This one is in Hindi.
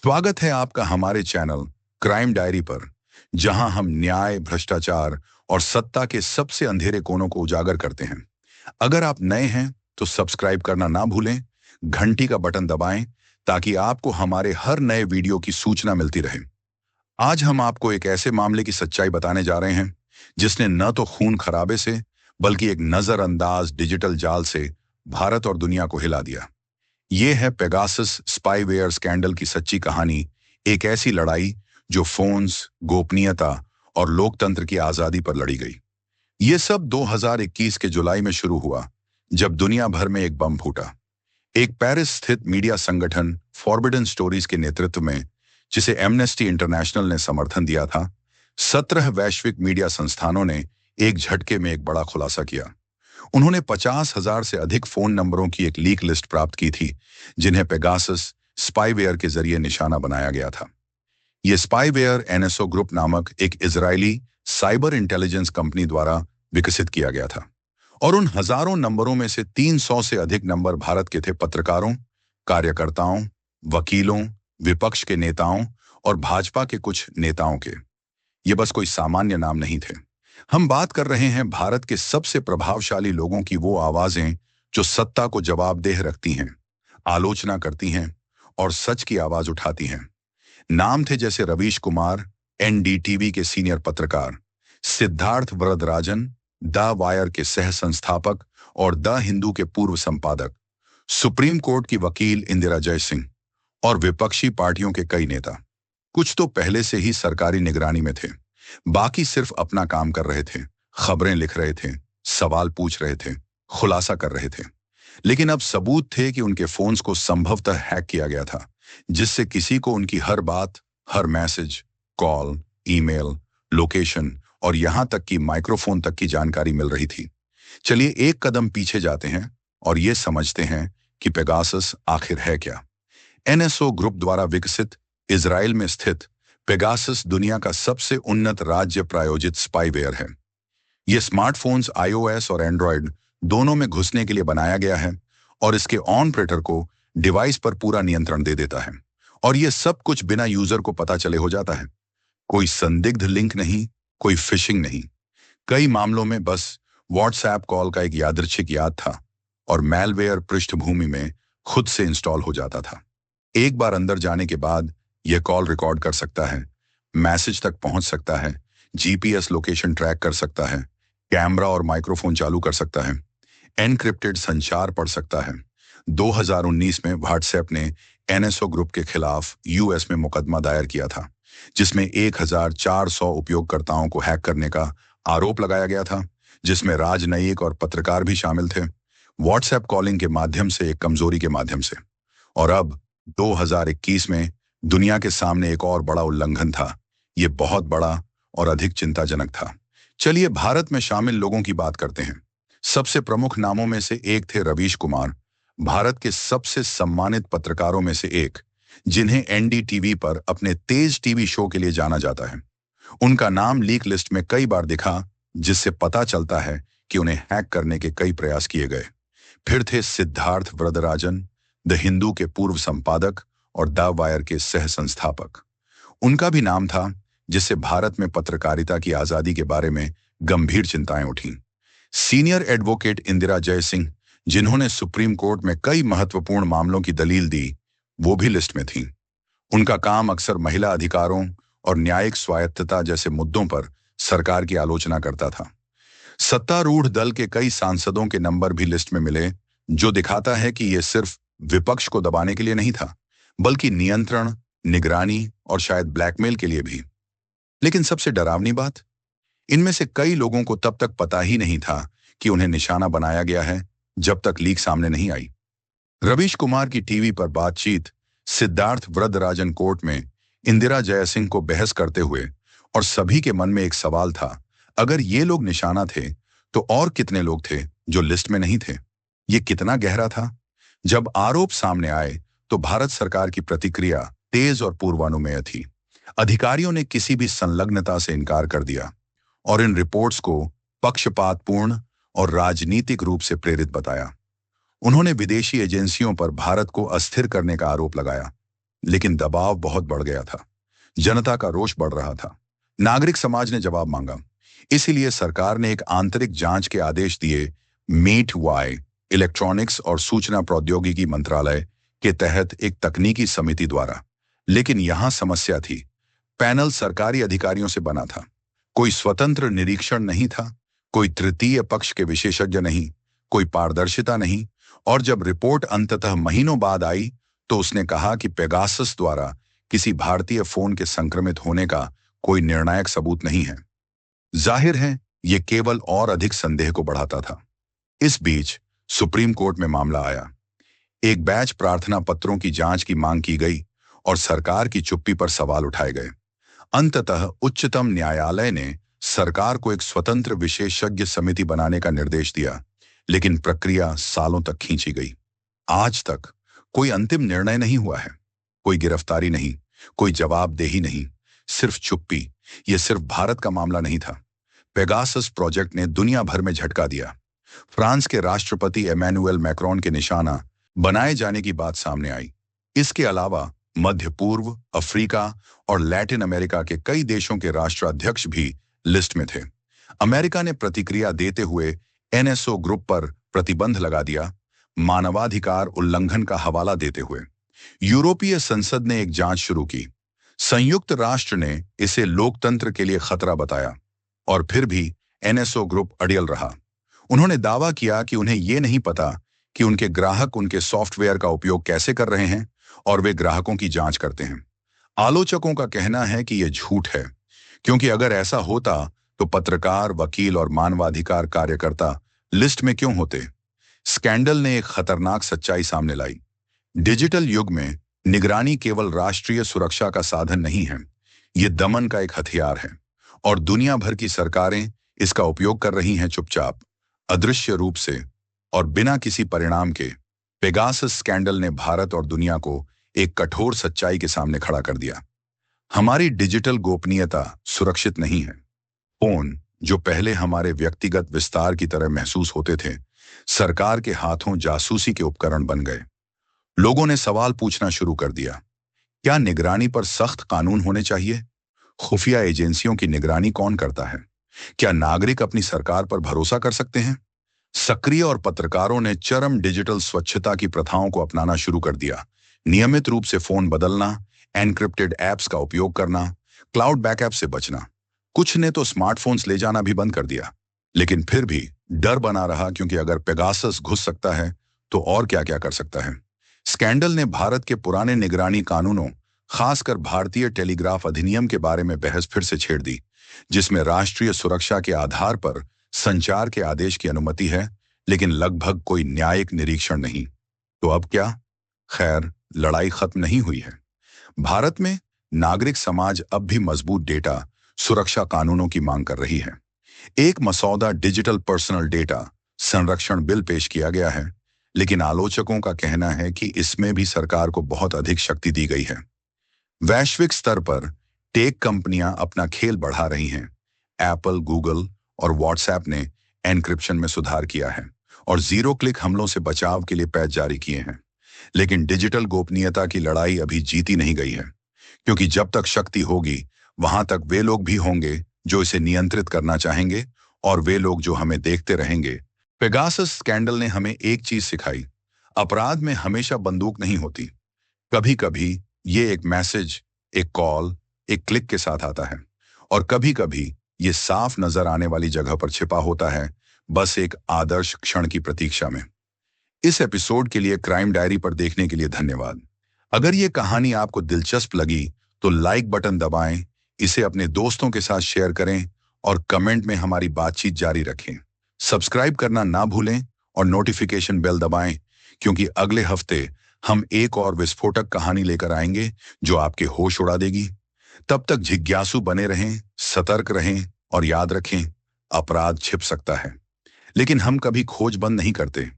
स्वागत है आपका हमारे चैनल क्राइम डायरी पर, जहां हम न्याय, भ्रष्टाचार और सत्ता के सबसे अंधेरे कोनों को उजागर करते हैं। अगर आप नए हैं तो सब्सक्राइब करना ना भूलें, घंटी का बटन दबाएं ताकि आपको हमारे हर नए वीडियो की सूचना मिलती रहे। आज हम आपको एक ऐसे मामले की सच्चाई बताने जा रहे हैं जिसने न तो खून खराबे से बल्कि एक नजरअंदाज डिजिटल जाल से भारत और दुनिया को हिला दिया। ये है पेगासस स्पाईवेयर स्कैंडल की सच्ची कहानी, एक ऐसी लड़ाई जो फोन्स, गोपनीयता और लोकतंत्र की आजादी पर लड़ी गई। ये सब 2021 के जुलाई में शुरू हुआ, जब दुनिया भर में एक बम फूटा। एक पेरिस स्थित मीडिया संगठन फॉरबिडन स्टोरीज के नेतृत्व में, जिसे एमनेस्टी इंटरनेशनल ने समर्थन दिया था, 17 वैश्विक मीडिया संस्थानों ने एक झटके में एक बड़ा खुलासा किया। उन्होंने 50,000 से अधिक फोन नंबरों की एक लीक लिस्ट प्राप्त की थी, जिन्हें पेगासस स्पाईवेयर के जरिए निशाना बनाया गया था। ये स्पाईवेयर एनएसओ ग्रुप नामक एक इजरायली साइबर इंटेलिजेंस कंपनी द्वारा विकसित किया गया था, और उन हजारों नंबरों में से 300 से अधिक नंबर भारत के थे पत्रकारों, कार्यकर्ताओं, वकीलों, विपक्ष के नेताओं और भाजपा के कुछ नेताओं के। ये बस कोई सामान्य नाम नहीं थे। हम बात कर रहे हैं भारत के सबसे प्रभावशाली लोगों की, वो आवाजें जो सत्ता को जवाबदेह रखती हैं, आलोचना करती हैं और सच की आवाज उठाती हैं। नाम थे जैसे रवीश कुमार, एनडीटीवी के सीनियर पत्रकार, सिद्धार्थ वरदराजन, द वायर के सह संस्थापक और द हिंदू के पूर्व संपादक, सुप्रीम कोर्ट की वकील इंदिरा जयसिंह और विपक्षी पार्टियों के कई नेता। कुछ तो पहले से ही सरकारी निगरानी में थे, बाकी सिर्फ अपना काम कर रहे थे, खबरें लिख रहे थे, सवाल पूछ रहे थे, खुलासा कर रहे थे। लेकिन अब सबूत थे कि उनके फोन्स को संभवतः हैक किया गया था, जिससे किसी को उनकी हर बात, हर मैसेज, कॉल, ईमेल, लोकेशन और यहां तक कि माइक्रोफोन तक की जानकारी मिल रही थी। चलिए एक कदम पीछे जाते हैं और ये समझते हैं कि पेगासस आखिर है क्या। एनएसओ ग्रुप द्वारा विकसित इजराइल में स्थित पेगासस दुनिया का सबसे उन्नत राज्य प्रायोजित स्पाईवेयर है। यह स्मार्टफोन्स आईओएस और एंड्रॉयड दोनों में घुसने के लिए बनाया गया है, और इसके ऑपरेटर को डिवाइस पर पूरा नियंत्रण दे देता है, और यह सब कुछ बिना यूजर को पता चले हो जाता है। कोई संदिग्ध लिंक नहीं, कोई फिशिंग नहीं। कई मामलों में बस व्हाट्सएप कॉल का एक यादृच्छिक याद था और मैलवेयर पृष्ठभूमि में खुद से इंस्टॉल हो जाता था। एक बार अंदर जाने के बाद यह कॉल रिकॉर्ड कर सकता है, मैसेज तक पहुंच सकता है, जीपीएस लोकेशन ट्रैक कर सकता है, कैमरा और माइक्रोफोन चालू कर सकता है, एनक्रिप्टेड संचार पढ़ सकता है। 2019 में व्हाट्सएप ने एनएसओ ग्रुप के खिलाफ यूएस में मुकदमा दायर किया था, जिसमें 1400 उपयोगकर्ताओं को हैक करने का आरोप लगाया गया था, जिसमें राजनयिक और पत्रकार भी शामिल थे, व्हाट्सएप कॉलिंग के माध्यम से, एक कमजोरी के माध्यम से। और अब 2021 में दुनिया के सामने एक और बड़ा उल्लंघन था। यह बहुत बड़ा और अधिक चिंताजनक था। चलिए भारत में शामिल लोगों की बात करते हैं। सबसे प्रमुख नामों में से एक थे रवीश कुमार, भारत के सबसे सम्मानित पत्रकारों में से एक, जिन्हें एनडीटीवी पर अपने तेज टीवी शो के लिए जाना जाता है। उनका नाम लीक लिस्ट में कई बार दिखा, जिससे पता चलता है कि उन्हें हैक करने के कई प्रयास किए गए। फिर थे सिद्धार्थ वरदराजन, द हिंदू के पूर्व संपादक और द वायर के सह संस्थापक। उनका भी नाम था, जिससे भारत में पत्रकारिता की आजादी के बारे में गंभीर चिंताएं उठीं। सीनियर एडवोकेट इंदिरा जयसिंह, जिन्होंने सुप्रीम कोर्ट में कई महत्वपूर्ण मामलों की दलील दी, वो भी लिस्ट में थीं। उनका काम अक्सर महिला अधिकारों और न्यायिक स्वायत्तता जैसे मुद्दों पर सरकार की आलोचना करता था। सत्तारूढ़ दल के कई सांसदों के नंबर भी लिस्ट में मिले, जो दिखाता है कि यह सिर्फ विपक्ष को दबाने के लिए नहीं था, बल्कि नियंत्रण, निगरानी और शायद ब्लैकमेल के लिए भी। लेकिन सबसे डरावनी बात, इनमें से कई लोगों को तब तक पता ही नहीं था कि उन्हें निशाना बनाया गया है, जब तक लीक सामने नहीं आई। रवीश कुमार की टीवी पर बातचीत, सिद्धार्थ वरदराजन कोर्ट में इंदिरा जयसिंह को बहस करते हुए, और सभी के मन में एक सवाल था, अगर ये लोग निशाना थे तो और कितने लोग थे जो लिस्ट में नहीं थे? ये कितना गहरा था? जब आरोप सामने आए तो भारत सरकार की प्रतिक्रिया तेज और पूर्वानुमेय थी। अधिकारियों ने किसी भी संलग्नता से इनकार कर दिया और इन रिपोर्ट्स को पक्षपातपूर्ण और राजनीतिक रूप से प्रेरित बताया। उन्होंने विदेशी एजेंसियों पर भारत को अस्थिर करने का आरोप लगाया। लेकिन दबाव बहुत बढ़ गया था। जनता का रोष बढ़ रहा था। नागरिक समाज ने जवाब मांगा। इसीलिए सरकार ने एक आंतरिक जांच के आदेश दिए। मीट वाई इलेक्ट्रॉनिक्स और सूचना प्रौद्योगिकी मंत्रालय के तहत एक तकनीकी समिति द्वारा। लेकिन यहां समस्या थी। पैनल सरकारी अधिकारियों से बना था। कोई स्वतंत्र निरीक्षण नहीं था। कोई तृतीय पक्ष के विशेषज्ञ नहीं। कोई पारदर्शिता नहीं। और जब रिपोर्ट अंततः महीनों बाद आई तो उसने कहा कि पेगासस द्वारा किसी भारतीय फोन के संक्रमित होने का कोई निर्णायक सबूत नहीं है। जाहिर है, यह केवल और अधिक संदेह को बढ़ाता था। इस बीच सुप्रीम कोर्ट में मामला आया। एक बैच प्रार्थना पत्रों की जांच की मांग की गई और सरकार की चुप्पी पर सवाल उठाए गए। अंततः उच्चतम न्यायालय ने सरकार को एक स्वतंत्र विशेषज्ञ समिति बनाने का निर्देश दिया, लेकिन प्रक्रिया सालों तक खींची गई। आज तक कोई अंतिम निर्णय नहीं हुआ है। कोई गिरफ्तारी नहीं, कोई जवाबदेही नहीं, सिर्फ चुप्पी। यह सिर्फ भारत का मामला नहीं था। पेगासस प्रोजेक्ट ने दुनिया भर में झटका दिया। फ्रांस के राष्ट्रपति एमेनुएल मैक्रोन के निशाना बनाए जाने की बात सामने आई। इसके अलावा मध्य पूर्व, अफ्रीका और लैटिन अमेरिका के कई देशों के राष्ट्राध्यक्ष भी लिस्ट में थे। अमेरिका ने प्रतिक्रिया देते हुए एनएसओ ग्रुप पर प्रतिबंध लगा दिया, मानवाधिकार उल्लंघन का हवाला देते हुए। यूरोपीय संसद ने एक जांच शुरू की। संयुक्त राष्ट्र ने इसे लोकतंत्र के लिए खतरा बताया, और फिर भी एनएसओ ग्रुप अड़ियल रहा। उन्होंने दावा किया कि उन्हें यह नहीं पता कि उनके ग्राहक उनके सॉफ्टवेयर का उपयोग कैसे कर रहे हैं और वे ग्राहकों की जांच करते हैं। आलोचकों का कहना है कि यह झूठ है, क्योंकि अगर ऐसा होता तो पत्रकार, वकील और मानवाधिकार कार्यकर्ता लिस्ट में क्यों होते। स्कैंडल ने एक खतरनाक सच्चाई सामने लाई। डिजिटल युग में निगरानी केवल राष्ट्रीय सुरक्षा का साधन नहीं है, यह दमन का एक हथियार है। और दुनिया भर की सरकारें इसका उपयोग कर रही हैं, चुपचाप, अदृश्य रूप से और बिना किसी परिणाम के। पेगासस स्कैंडल ने भारत और दुनिया को एक कठोर सच्चाई के सामने खड़ा कर दिया। हमारी डिजिटल गोपनीयता सुरक्षित नहीं है। फोन, जो पहले हमारे व्यक्तिगत विस्तार की तरह महसूस होते थे, सरकार के हाथों जासूसी के उपकरण बन गए। लोगों ने सवाल पूछना शुरू कर दिया। क्या निगरानी पर सख्त कानून होने चाहिए? खुफिया एजेंसियों की निगरानी कौन करता है? क्या नागरिक अपनी सरकार पर भरोसा कर सकते हैं? सक्रिय और पत्रकारों ने चरम डिजिटल स्वच्छता की प्रथाओं को अपनाना शुरू कर दिया। नियमित रूप से फोन बदलना, एनक्रिप्टेड ऐप्स का उपयोग करना, क्लाउड बैकअप से बचना। कुछ ने तो स्मार्टफोन्स ले जाना भी बंद कर दिया। लेकिन फिर भी डर बना रहा, क्योंकि अगर पेगासस घुस सकता है तो और क्या क्या कर सकता है। स्कैंडल ने भारत के पुराने निगरानी कानूनों, खासकर भारतीय टेलीग्राफ अधिनियम के बारे में बहस फिर से छेड़ दी, जिसमें राष्ट्रीय सुरक्षा के आधार पर संचार के आदेश की अनुमति है, लेकिन लगभग कोई न्यायिक निरीक्षण नहीं। तो अब क्या? खैर, लड़ाई खत्म नहीं हुई है। भारत में नागरिक समाज अब भी मजबूत डेटा सुरक्षा कानूनों की मांग कर रही है। एक मसौदा डिजिटल पर्सनल डेटा संरक्षण बिल पेश किया गया है, लेकिन आलोचकों का कहना है कि इसमें भी सरकार को बहुत अधिक शक्ति दी गई है। वैश्विक स्तर पर टेक कंपनियां अपना खेल बढ़ा रही हैं। एप्पल, गूगल और व्हाट्सएप ने एन्क्रिप्शन में सुधार किया है और जीरो क्लिक हमलों से बचाव के लिए पैच जारी किए हैं। लेकिन डिजिटल गोपनीयता की लड़ाई अभी जीती नहीं गई है, क्योंकि जब तक शक्ति होगी, वहां तक वे लोग भी होंगे जो इसे नियंत्रित करना चाहेंगे, और वे लोग जो हमें देखते रहेंगे। पेगासस स्कैंडल ने हमें एक चीज सिखाई। अपराध में हमेशा बंदूक नहीं होती। कभी कभी ये एक मैसेज, एक कॉल, एक क्लिक के साथ आता है, और कभी कभी ये साफ नजर आने वाली जगह पर छिपा होता है, बस एक आदर्श क्षण की प्रतीक्षा में। इस एपिसोड के लिए क्राइम डायरी पर देखने के लिए धन्यवाद। अगर ये कहानी आपको दिलचस्प लगी तो लाइक बटन दबाएं, इसे अपने दोस्तों के साथ शेयर करें और कमेंट में हमारी बातचीत जारी रखें। सब्सक्राइब करना ना भूलें और नोटिफिकेशन बेल दबाएं, क्योंकि अगले हफ्ते हम एक और विस्फोटक कहानी लेकर आएंगे जो आपके होश उड़ा देगी। तब तक जिज्ञासु बने रहें, सतर्क रहें और याद रखें, अपराध छिप सकता है, लेकिन हम कभी खोज बंद नहीं करते।